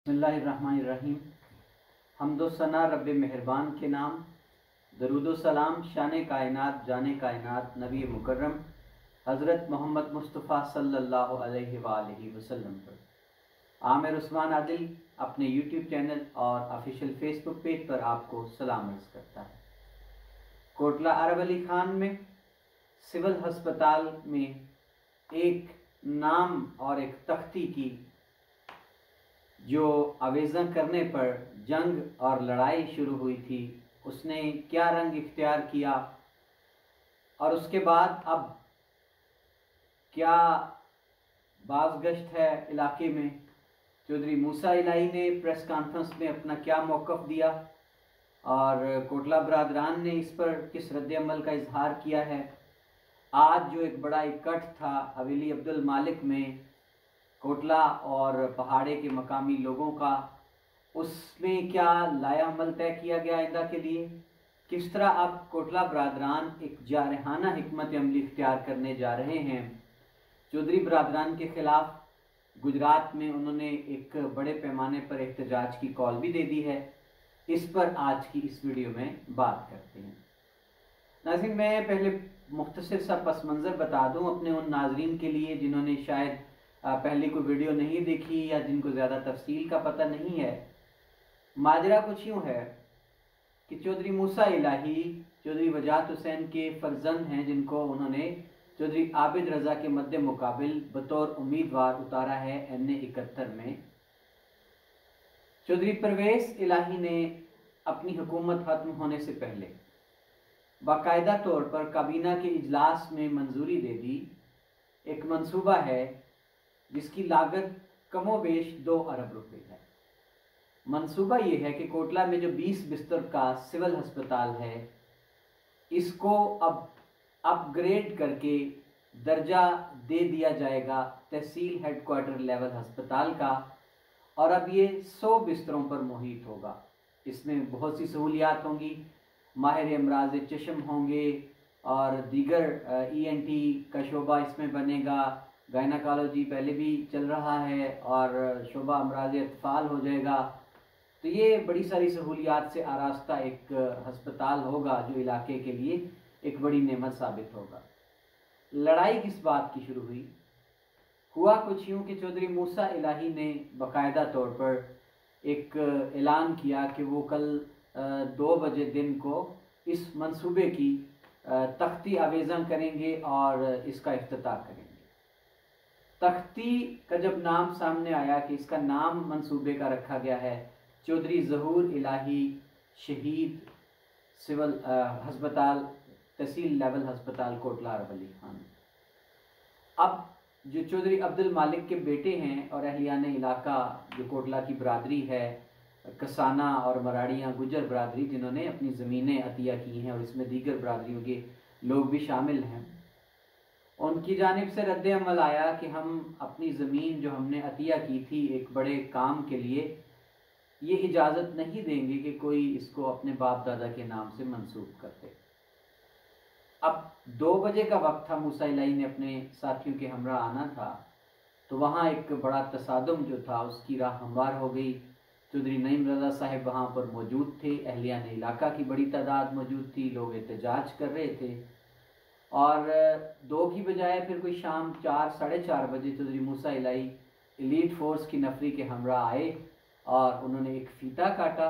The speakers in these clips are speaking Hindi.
बिस्मिल्लाहिर्रहमानिर्रहीम। हम्दो सना रब मेहरबान के नाम, दरूदो सलाम शान कायनात जाने कायनात नबी मुकर्रम हज़रत मोहम्मद मुस्तफ़ा सल्लल्लाहु अलैहि वसल्लम पर। आमिर उस्मान आदिल अपने यूट्यूब चैनल और ऑफिशियल फेसबुक पेज पर आपको सलाम अर्ज़ करता है। कोटला अरब अली खान में सिविल हस्पताल में एक नाम और एक तख्ती की जो आवेदन करने पर जंग और लड़ाई शुरू हुई थी, उसने क्या रंग इख्तियार किया और उसके बाद अब क्या बाज़गश्त है इलाके में। चौधरी मूसा इलाही ने प्रेस कॉन्फ्रेंस में अपना क्या मौक़िफ़ दिया और कोटला बरादरान ने इस पर किस रद्द-ए-अमल का इजहार किया है। आज जो एक बड़ा इकट्ठ था हवेली अब्दुल मालिक में कोटला और पहाड़े के मकामी लोगों का, उसमें क्या लाया अमल तय किया गया आइंदा के लिए। किस तरह अब कोटला बरादरान एक जारहाना हिकमत अमली इख्तियार करने जा रहे हैं। चौधरी बरादरान के ख़िलाफ़ गुजरात में उन्होंने एक बड़े पैमाने पर एहतजाज की कॉल भी दे दी है। इस पर आज की इस वीडियो में बात करते हैं। नाज़रीन, मैं पहले मुख्तसर सा पस मंज़र बता दूं अपने उन नाजरीन के लिए जिन्होंने शायद पहले कोई वीडियो नहीं देखी या जिनको ज़्यादा तफसील का पता नहीं है। माजरा कुछ यूँ है कि चौधरी मूसा इलाही चौधरी वजाहत हुसैन के फर्जंद हैं, जिनको उन्होंने चौधरी आबिद रज़ा के मद्दे मुकाबिल बतौर उम्मीदवार उतारा है NA 71 में। चौधरी परवेज़ इलाही ने अपनी हुकूमत ख़त्म होने से पहले बाकायदा तौर पर काबीना के इजलास में मंजूरी दे दी। एक मंसूबा है जिसकी लागत कमोबेश 2 अरब रुपए है। मंसूबा ये है कि कोटला में जो 20 बिस्तर का सिविल अस्पताल है, इसको अब अपग्रेड करके दर्जा दे दिया जाएगा तहसील हेडक्वार्टर लेवल अस्पताल का, और अब ये 100 बिस्तरों पर मुहित होगा। इसमें बहुत सी सहूलियात होंगी, माहिर अमराज चश्म होंगे और दीगर ENT का शोबा इसमें बनेगा। गायनाकोलॉजी पहले भी चल रहा है और शोबा अमराज अतफाल हो जाएगा। तो ये बड़ी सारी सहूलियात से आरास्ता एक हस्पताल होगा जो इलाके के लिए एक बड़ी नेमत साबित होगा। लड़ाई किस बात की शुरू हुई? हुआ कुछ यूँ कि चौधरी मूसा इलाही ने बाकायदा तौर पर एक ऐलान किया कि वो कल 2 बजे दिन को इस मंसूबे की तख्ती आवेदन करेंगे और इसका इफ्तिताह करेंगे। तख्ती का जब नाम सामने आया कि इसका नाम मंसूबे का रखा गया है चौधरी ज़हूर इलाही शहीद सिविल हस्पताल तहसील लेवल हस्पताल कोटला अरब अली खान। अब जो चौधरी अब्दुल मालिक के बेटे हैं और अहलियान इलाका जो कोटला की बरादरी है, कसाना और मराड़ियाँ गुजर बरादरी, जिन्होंने अपनी ज़मीनें अतिया की हैं और इसमें दीगर बरादरियों के लोग भी शामिल हैं, उनकी जानिब से रद्द-ए-अमल आया कि हम अपनी ज़मीन जो हमने अतिया की थी एक बड़े काम के लिए, ये इजाज़त नहीं देंगे कि कोई इसको अपने बाप दादा के नाम से मंसूब कर दे। अब 2 बजे का वक्त था, मूसा इलाही ने अपने साथियों के हमरा आना था, तो वहाँ एक बड़ा तसादुम जो था उसकी राह हमवार हो गई। चौधरी नईम रज़ा साहब वहाँ पर मौजूद थे, अहलियान इलाका की बड़ी तादाद मौजूद थी, लोग एहतजाज कर रहे थे और 2 की बजाय फिर कोई शाम 4 साढ़े 4 बजे चौधरी मूसा इलाही एलीट फोर्स की नफरी के हमरा आए और उन्होंने एक फीता काटा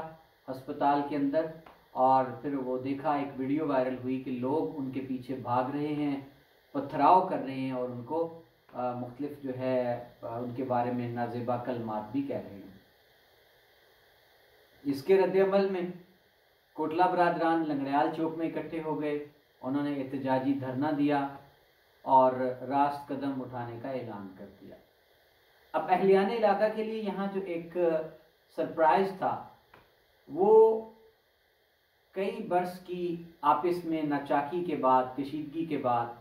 अस्पताल के अंदर और फिर वो देखा, एक वीडियो वायरल हुई कि लोग उनके पीछे भाग रहे हैं, पथराव कर रहे हैं और उनको मुख्तलिफ जो है उनके बारे में नाजेबा कलमात भी कह रहे हैं। इसके रद्द-ए-अमल में कोटला बरादरान लंगड़याल चौक में इकट्ठे हो गए। उन्होंने एहतजाजी धरना दिया और रास्त कदम उठाने का ऐलान कर दिया। अब अहलियान इलाका के लिए यहाँ जो एक सरप्राइज़ था, वो कई बरस की आपस में नाचाकी के बाद, कशीदगी के बाद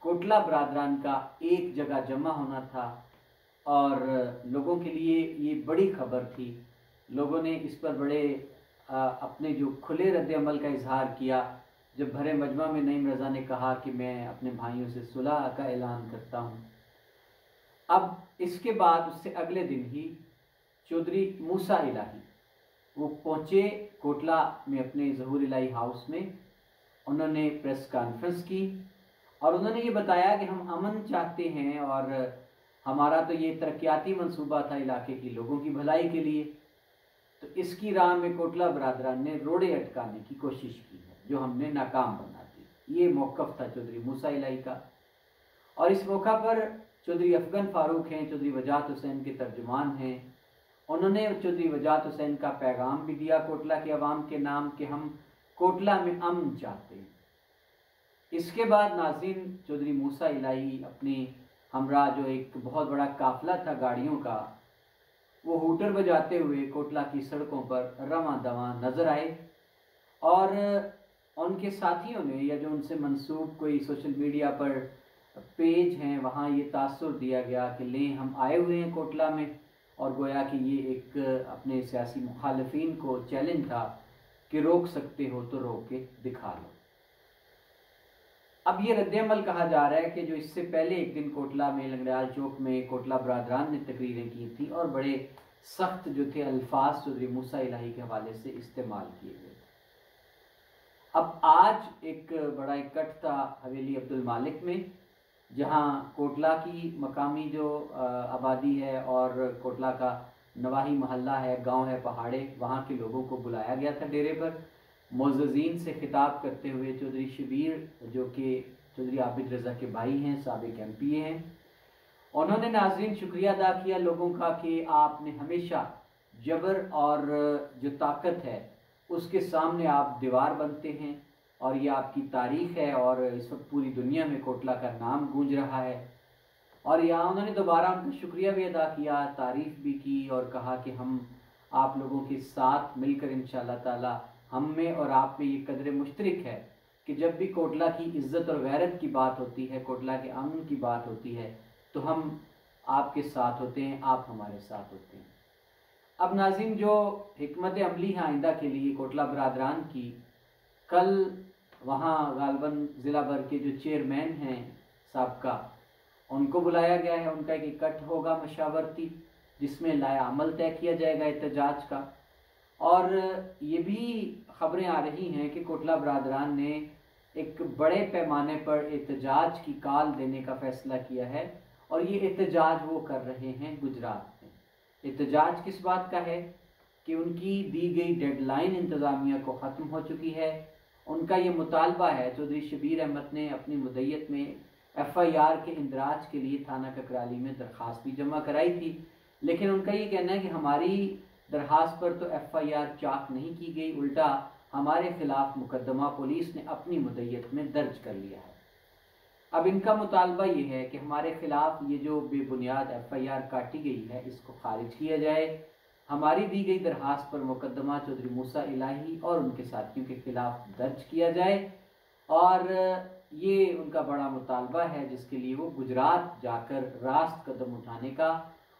कोटला बरादरान का एक जगह जमा होना था और लोगों के लिए ये बड़ी खबर थी। लोगों ने इस पर बड़े अपने जो खुले रद्द-ए-अमल का इजहार किया जब भरे मजमा में नईम रज़ा ने कहा कि मैं अपने भाइयों से सुलह का ऐलान करता हूँ। अब इसके बाद उससे अगले दिन ही चौधरी मूसा इलाही वो पहुँचे कोटला में अपने ज़हूर इलाही हाउस में। उन्होंने प्रेस कॉन्फ्रेंस की और उन्होंने ये बताया कि हम अमन चाहते हैं और हमारा तो ये तरक्याती मंसूबा था इलाके के लोगों की भलाई के लिए। तो इसकी राह में कोटला बरादरान ने रोड़े अटकाने की कोशिश की है, जो हमने नाकाम बना दी। ये मौक़िफ़ था चौधरी मूसा इलाही का। और इस मौका पर चौधरी अफगन फ़ारूक हैं, चौधरी वजाहत हुसैन के तर्जुमान हैं। उन्होंने चौधरी वजाहत हुसैन का पैगाम भी दिया कोटला के अवाम के नाम कि हम कोटला में अमन चाहते हैं। इसके बाद नाज़रीन चौधरी मूसा इलाही अपने हमरा जो एक बहुत बड़ा काफ़िला था गाड़ियों का, वो हूटर बजाते हुए कोटला की सड़कों पर रवां दवां नज़र आए। और उनके साथियों ने या जो उनसे मंसूब कोई सोशल मीडिया पर पेज हैं वहाँ ये तासुर दिया गया कि लें हम आए हुए हैं कोटला में, और गोया कि ये एक अपने सियासी मुखालिफिन को चैलेंज था कि रोक सकते हो तो रोक के दिखा लो। अब ये रद्द-ए-अमल कहा जा रहा है कि जो इससे पहले एक दिन कोटला में लंगड़ाल चौक में कोटला बरादरान ने तकरीरें की थी और बड़े सख्त जो थे अल्फाज चौधरी मूसा इलाही के हवाले से इस्तेमाल किए गए। अब आज एक बड़ा इकट्ठ था हवेली अब्दुल मालिक में, जहां कोटला की मकामी जो आबादी है और कोटला का नवाही मोहल्ला है, गांव है पहाड़े, वहां के लोगों को बुलाया गया था डेरे पर। मोअज़्ज़िज़ीन से खिताब करते हुए चौधरी शबीर जो कि चौधरी आबिद रज़ा के भाई हैं, साबिक MP हैं, उन्होंने नाज़रीन शुक्रिया अदा किया लोगों का कि आपने हमेशा जबर और जो ताकत है उसके सामने आप दीवार बनते हैं और ये आपकी तारीख़ है और इस वक्त पूरी दुनिया में कोटला का नाम गूंज रहा है। और यहाँ उन्होंने दोबारा उनका शुक्रिया भी अदा किया, तारीफ़ भी की और कहा कि हम आप लोगों के साथ मिलकर इंशाअल्लाह ताला हम में और आप में ये कदर मुश्तरक है कि जब भी कोटला की इज़्ज़त और गैरत की बात होती है, कोटला के अमन की बात होती है, तो हम आपके साथ होते हैं, आप हमारे साथ होते हैं। अब नाज़रीन जो हिकमत अमली है आइंदा के लिए कोटला बरादरान की, कल वहाँ गालबन ज़िला भर के जो चेयरमैन हैं साबका, उनको बुलाया गया है। उनका एक इकट्ठ होगा मशावरती, जिसमें लाया अमल तय किया जाएगा एहतजाज का। और ये भी खबरें आ रही हैं कि कोटला बरादरान ने एक बड़े पैमाने पर एहतजाज की कॉल देने का फ़ैसला किया है और ये एहतजाज वो कर रहे हैं गुजरात में। एहतजाज किस बात का है कि उनकी दी गई डेडलाइन इंतज़ामिया को ख़त्म हो चुकी है। उनका ये मुतालबा है, चौधरी शबीर अहमद ने अपनी मुद्दत में FIR के इंदराज के लिए थाना ककराली में दरख्वास्त भी जमा कराई थी, लेकिन उनका ये कहना है कि हमारी दरख्वास्त पर तो FIR चाक नहीं की गई, उल्टा हमारे खिलाफ मुकदमा पुलिस ने अपनी मुद्दत में दर्ज कर लिया है। अब इनका मुतालबा ये है कि हमारे खिलाफ ये जो बेबुनियाद FIR काटी गई है इसको खारिज किया जाए, हमारी दी गई दरख्वास्त पर मुकदमा चौधरी मूसा इलाही और उनके साथियों के खिलाफ दर्ज किया जाए। और ये उनका बड़ा मुतालबा है जिसके लिए वो गुजरात जाकर रास्त कदम उठाने का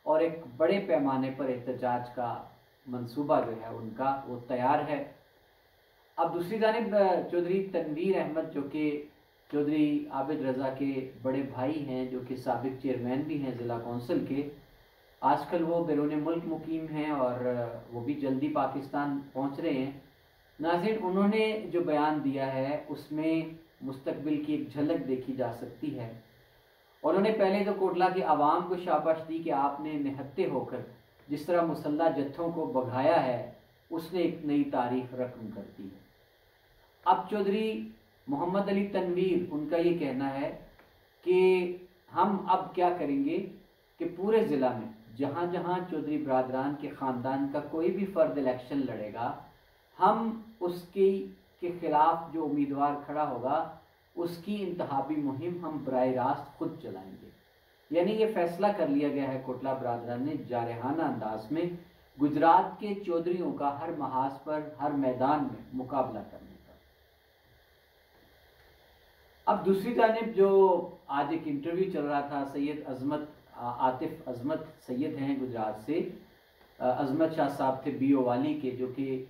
और एक बड़े पैमाने पर एहतजाज का मंसूबा जो है उनका वो तैयार है। अब दूसरी जानिब चौधरी तनवीर अहमद जो कि चौधरी आबिद रज़ा के बड़े भाई हैं, जो कि साबिक चेयरमैन भी हैं ज़िला कौंसिल के, आजकल वो बैरून मुल्क मुकीम हैं और वो भी जल्दी पाकिस्तान पहुंच रहे हैं। नाज़रीन उन्होंने जो बयान दिया है उसमें मुस्तकबिल की एक झलक देखी जा सकती है। उन्होंने पहले तो कोटला के आवाम को शाबाश दी कि आपने निहत्ते होकर जिस तरह मुसल्ला जत्थों को भगाया है उसने एक नई तारीख रकम कर दी। अब चौधरी मोहम्मद अली तनवीर उनका ये कहना है कि हम अब क्या करेंगे कि पूरे ज़िला में जहाँ जहाँ चौधरी बरादरान के ख़ानदान का कोई भी फ़र्द इलेक्शन लड़ेगा, हम उसके ख़िलाफ़ जो उम्मीदवार खड़ा होगा उसकी इंतहाबी मुहिम हम बराह रास्त खुद चलाएंगे। यानी ये फ़ैसला कर लिया गया है कोटला बरादरान ने जारहाना अंदाज में गुजरात के चौधरियों का हर महाज पर हर मैदान में मुकाबला करने का। अब दूसरी जानिब जो आज एक इंटरव्यू चल रहा था, सैयद अजमत आतिफ अजमत सैयद हैं गुजरात से, अजमत शाह साहब थे BO वाली के, जो कि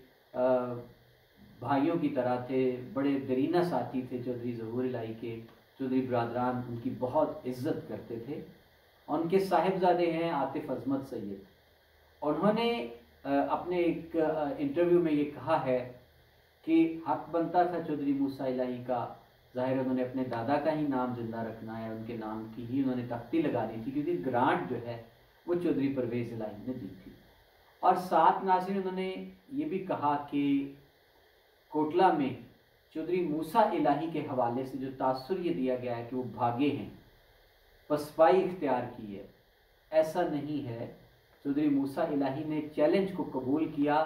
भाइयों की तरह थे, बड़े दरीना साथी थे चौधरी ज़हूर इलाही के। चौधरी बरादरान उनकी बहुत इज्जत करते थे। उनके साहिबजादे हैं आतिफ अजमत सैयद। उन्होंने अपने एक इंटरव्यू में ये कहा है कि हक बनता था चौधरी मूसा इलाही का, ज़ाहिर उन्होंने अपने दादा का ही नाम जिंदा रखना है, उनके नाम की ही उन्होंने तख्ती लगानी थी, क्योंकि ग्रांट जो है वो चौधरी परवेज़ इलाही ने दी थी। और साथ नाज़रीन उन्होंने ये भी कहा कि कोटला में चौधरी मूसा इलाही के हवाले से जो तासुर ये दिया गया है कि वो भागे हैं, पसपाई इख्तियार की है, ऐसा नहीं है। चौधरी मूसा इलाही ने चैलेंज को कबूल किया,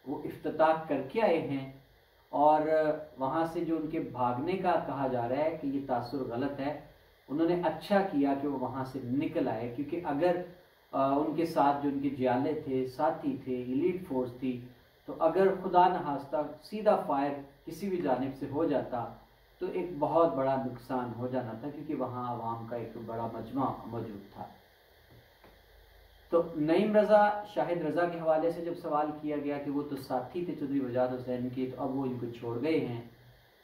वो इफ्तिताह करके आए हैं, और वहाँ से जो उनके भागने का कहा जा रहा है कि ये तासुर गलत है, उन्होंने अच्छा किया कि वो वहाँ से निकल आए, क्योंकि अगर उनके साथ जो उनके जियाले थे, साथी थे, एलीट फोर्स थी, तो अगर खुदा न खास्ता सीधा फायर किसी भी जानिब से हो जाता तो एक बहुत बड़ा नुकसान हो जाना था, क्योंकि वहाँ आवाम का एक बड़ा मजमा मौजूद था। तो नईम रज़ा, शाहिद रज़ा के हवाले से जब सवाल किया गया कि वो तो साथी थे चौधरी वजाद हुसैन के, तो अब वो इनको छोड़ गए हैं,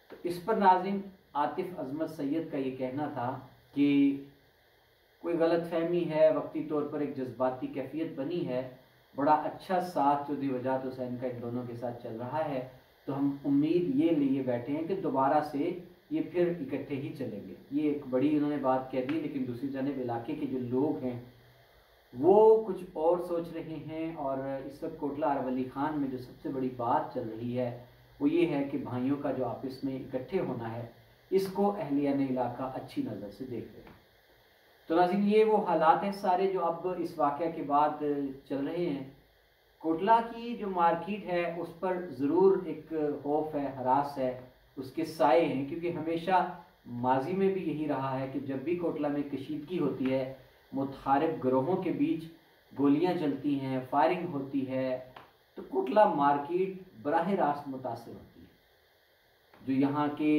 तो इस पर नाज़रीन आतिफ अजमत सैयद का ये कहना था कि कोई गलत फहमी है, वक्ती तौर पर एक जज्बाती कैफियत बनी है, बड़ा अच्छा साथ चौधरी वजाद हुसैन का इन दोनों के साथ चल रहा है, तो हम उम्मीद ये लिए बैठे हैं कि दोबारा से ये फिर इकट्ठे ही चलेंगे। ये एक बड़ी उन्होंने बात कह दी, लेकिन दूसरी जानब इलाके के जो लोग हैं वो कुछ और सोच रहे हैं। और इस वक्त कोटला अरवली खान में जो सबसे बड़ी बात चल रही है वो ये है कि भाइयों का जो आपस में इकट्ठे होना है, इसको अहलियान इलाका अच्छी नज़र से देख रहे हैं। तो नाज़रीन ये वो हालात हैं सारे जो अब इस वाक़या के बाद चल रहे हैं। कोटला की जो मार्केट है उस पर ज़रूर एक खौफ है, हरास है, उसके साए हैं, क्योंकि हमेशा माजी में भी यही रहा है कि जब भी कोटला में कशीदगी होती है, मुतहारिब ग्रोहों के बीच गोलियां चलती हैं, फायरिंग होती है, तो कोटला मार्केट बराह रास्त मुतासर होती है। जो यहाँ के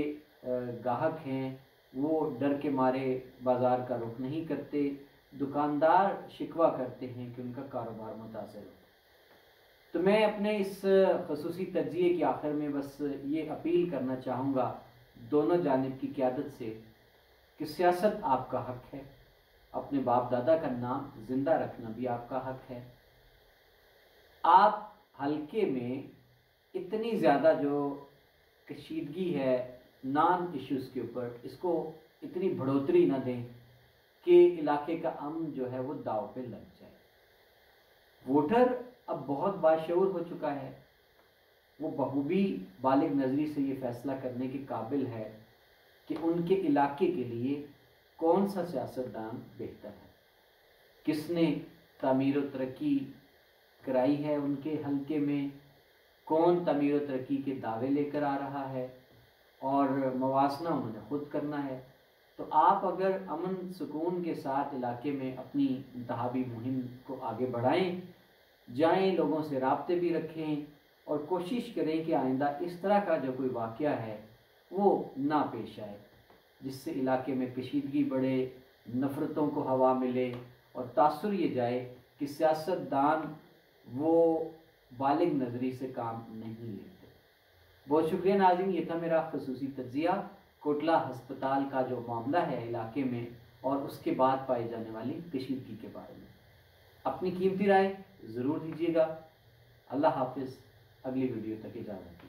गाहक हैं वो डर के मारे बाज़ार का रुख नहीं करते, दुकानदार शिकवा करते हैं कि उनका कारोबार मुतासर होता है। तो मैं अपने इस खसूसी तज्ज़िये के आखिर में बस ये अपील करना चाहूँगा दोनों जानिब की क़यादत से कि सियासत आपका हक है, अपने बाप दादा का नाम ज़िंदा रखना भी आपका हक है। आप हल्के में इतनी ज़्यादा जो कशीदगी है नॉन इश्यूज़ के ऊपर, इसको इतनी बढ़ोतरी ना दें कि इलाके का अमन जो है वो दाव पे लग जाए। वोटर अब बहुत बाशऊर हो चुका है, वो बखूबी बालिग नज़री से ये फ़ैसला करने के काबिल है कि उनके इलाके के लिए कौन सा सियासतदान बेहतर है, किसने तामीर व तरक्की कराई है उनके हल्के में, कौन तामीर व तरक्की के दावे लेकर आ रहा है, और मवासना उन्होंने खुद करना है। तो आप अगर अमन सुकून के साथ इलाके में अपनी इंतहाबी मुहिम को आगे बढ़ाएं, जाएं, लोगों से राब्ते भी रखें, और कोशिश करें कि आइंदा इस तरह का जो कोई वाक़या है वो ना पेश आए, जिससे इलाके में कशीदगी बढ़े, नफ़रतों को हवा मिले, और तासुर ये जाए कि सियासतदान वो बालिग नज़री से काम नहीं लेते। बहुत शुक्रिया नाज़रीन, ये था मेरा खसूसी तज्ज़िया कोटला हस्पताल का जो मामला है इलाके में और उसके बाद पाई जाने वाली कशीदगी के बारे में। अपनी कीमती राय ज़रूर दीजिएगा। अल्लाह हाफिज़, अगली वीडियो तक इजाज़त।